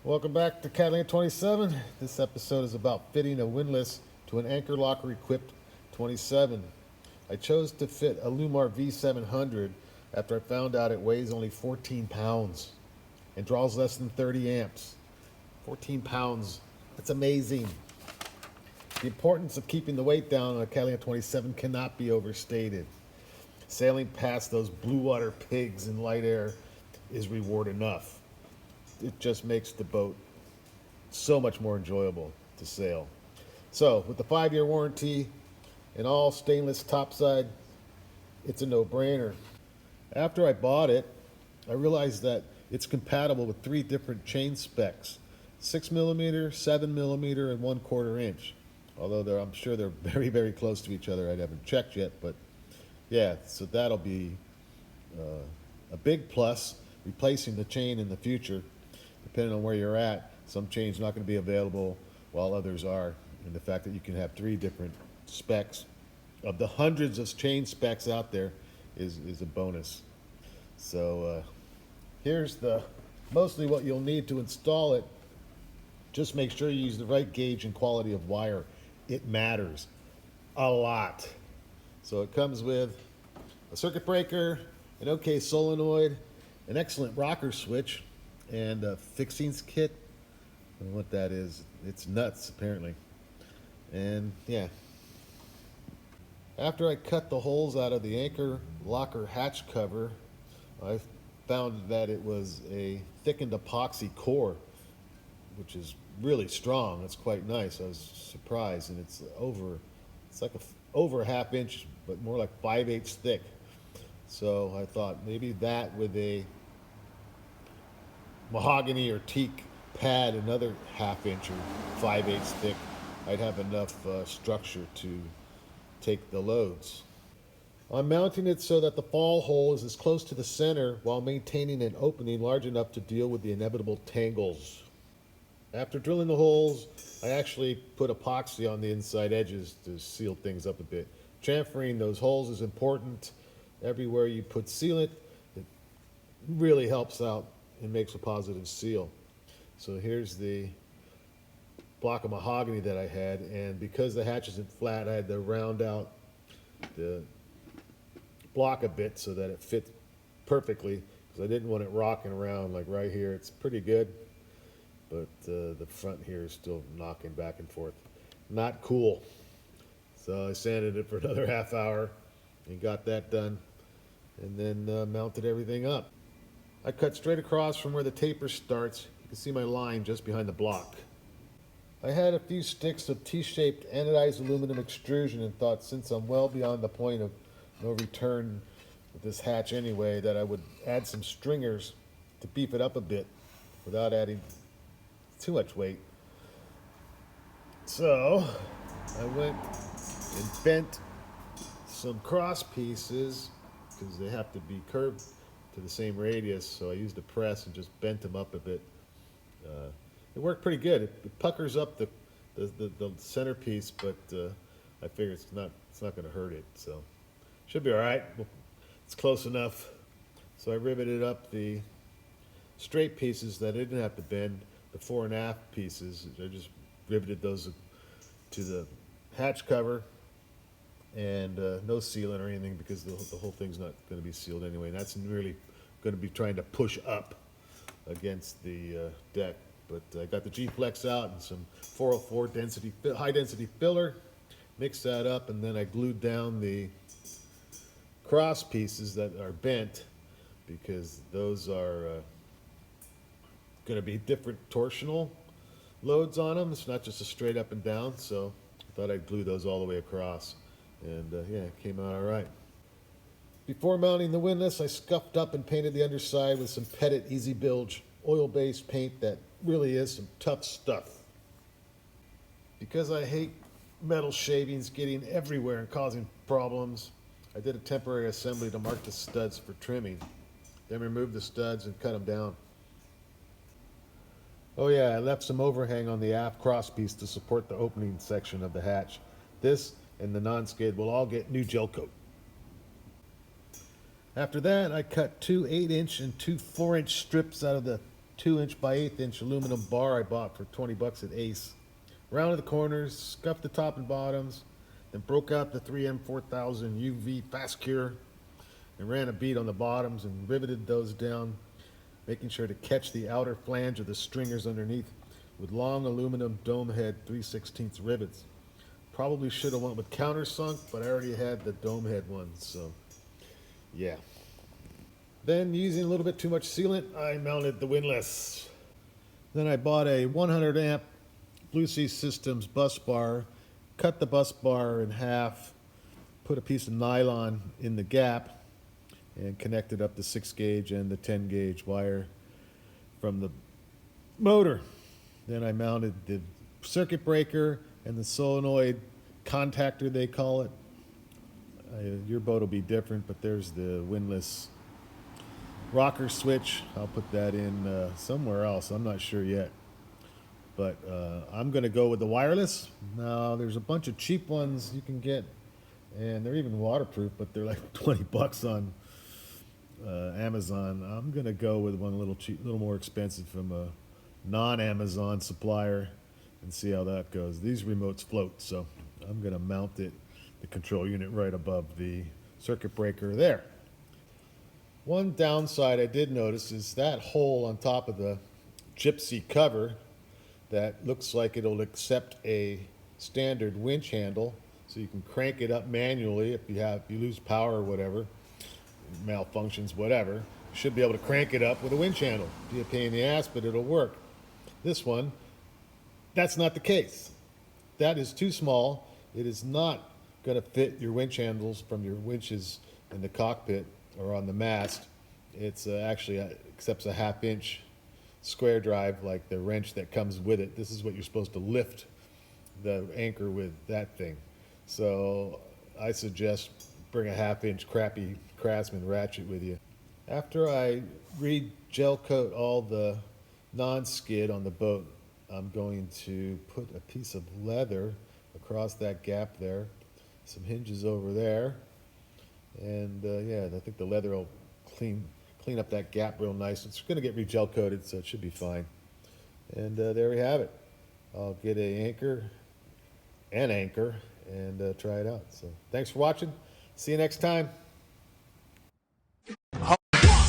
Welcome back to Catalina 27. This episode is about fitting a windlass to an anchor locker equipped 27. I chose to fit a Lewmar V700 after I found out it weighs only 14 pounds and draws less than 30 amps. 14 pounds, that's amazing. The importance of keeping the weight down on a Catalina 27 cannot be overstated. Sailing past those blue water pigs in light air is reward enough. It just makes the boat so much more enjoyable to sail. So, with the 5-year warranty and all stainless topside, it's a no-brainer. After I bought it, I realized that it's compatible with 3 different chain specs: 6mm, 7mm, and 1/4 inch. Although I'm sure they're very, very close to each other. I haven't checked yet, but yeah, so that'll be a big plus, replacing the chain in the future. Depending on where you're at, some chains not going to be available while others are. And the fact that you can have 3 different specs of the hundreds of chain specs out there is a bonus. So here's mostly what you'll need to install it. Just make sure you use the right gauge and quality of wire. It matters a lot. So it comes with a circuit breaker, an OK solenoid, an excellent rocker switch, and a fixings kit. I don't know what that is. It's nuts, apparently. And yeah. After I cut the holes out of the anchor locker hatch cover, I found that it was a thickened epoxy core, which is really strong. It's quite nice. I was surprised, and it's like over a ½ inch, but more like 5/8 thick. So I thought maybe that with a mahogany or teak pad, another ½ inch or 5/8 thick, I'd have enough structure to take the loads. I'm mounting it so that the fall hole is as close to the center while maintaining an opening large enough to deal with the inevitable tangles. After drilling the holes, I actually put epoxy on the inside edges to seal things up a bit. Chamfering those holes is important. Everywhere you put sealant, it really helps out and makes a positive seal. So here's the block of mahogany that I had, and because the hatch isn't flat, I had to round out the block a bit so that it fit perfectly, because I didn't want it rocking around. Like right here, it's pretty good, but the front here is still knocking back and forth. Not cool. So I sanded it for another ½ hour and got that done, and then mounted everything up. I cut straight across from where the taper starts. You can see my line just behind the block. I had a few sticks of T-shaped anodized aluminum extrusion and thought, since I'm well beyond the point of no return with this hatch anyway, that I would add some stringers to beef it up a bit without adding too much weight. So I went and bent some cross pieces because they have to be curved to the same radius, so I used a press and just bent them up a bit. It worked pretty good. It puckers up the centerpiece, but I figure it's not going to hurt it, so should be all right. It's close enough. So I riveted up the straight pieces that I didn't have to bend, the 4 1/2 pieces. I just riveted those to the hatch cover, and no sealant or anything, because the whole thing's not going to be sealed anyway. And that's really going to be trying to push up against the deck. But I got the G-Flex out and some 404 high density filler, mixed that up, and then I glued down the cross pieces that are bent, because those are going to be different torsional loads on them. It's not just a straight up and down, so I thought I'd glue those all the way across. And yeah, it came out all right. Before mounting the windlass, I scuffed up and painted the underside with some Pettit Easy Bilge oil-based paint that really is some tough stuff. Because I hate metal shavings getting everywhere and causing problems, I did a temporary assembly to mark the studs for trimming, then removed the studs and cut them down. Oh yeah, I left some overhang on the aft crosspiece to support the opening section of the hatch. This and the non-skid will all get new gel coat. After that, I cut 2 8-inch and 2 4-inch strips out of the 2" by 1/8" aluminum bar I bought for 20 bucks at Ace. Rounded the corners, scuffed the top and bottoms, then broke out the 3M 4000 UV Fast Cure and ran a bead on the bottoms and riveted those down, making sure to catch the outer flange of the stringers underneath with long aluminum dome head 3/16 rivets. Probably should have went with countersunk, but I already had the dome head one, so yeah. Then, using a little bit too much sealant, I mounted the Windlass. Then I bought a 100 amp Blue Sea Systems bus bar, cut the bus bar in half, put a piece of nylon in the gap, and connected up the 6 gauge and the 10 gauge wire from the motor. Then I mounted the circuit breaker and the solenoid contactor, they call it. Your boat will be different, but there's the Windlass rocker switch. I'll put that in somewhere else. I'm not sure yet. But I'm going to go with the wireless. Now, there's a bunch of cheap ones you can get, and they're even waterproof, but they're like 20 bucks on Amazon. I'm going to go with one a little cheap, a little more expensive from a non-Amazon supplier and see how that goes. These remotes float, so I'm going to mount it, the control unit, right above the circuit breaker there. One downside I did notice is that hole on top of the Gypsy cover that looks like it'll accept a standard winch handle, so you can crank it up manually if you lose power or whatever, malfunctions, whatever. You should be able to crank it up with a winch handle. Be a pain in the ass, but it'll work. This one, that's not the case. That is too small. It is not going to fit your winch handles from your winches in the cockpit or on the mast. It's actually accepts a 1/2 inch square drive, like the wrench that comes with it. This is what you're supposed to lift the anchor with, that thing. So I suggest bring a 1/2 inch crappy Craftsman ratchet with you. After I re-gel coat all the non-skid on the boat, I'm going to put a piece of leather across that gap there, some hinges over there, and yeah, I think the leather will clean up that gap real nice. It's going to get re-gel coated, so it should be fine. And there we have it. I'll get an anchor and try it out. So thanks for watching. See you next time.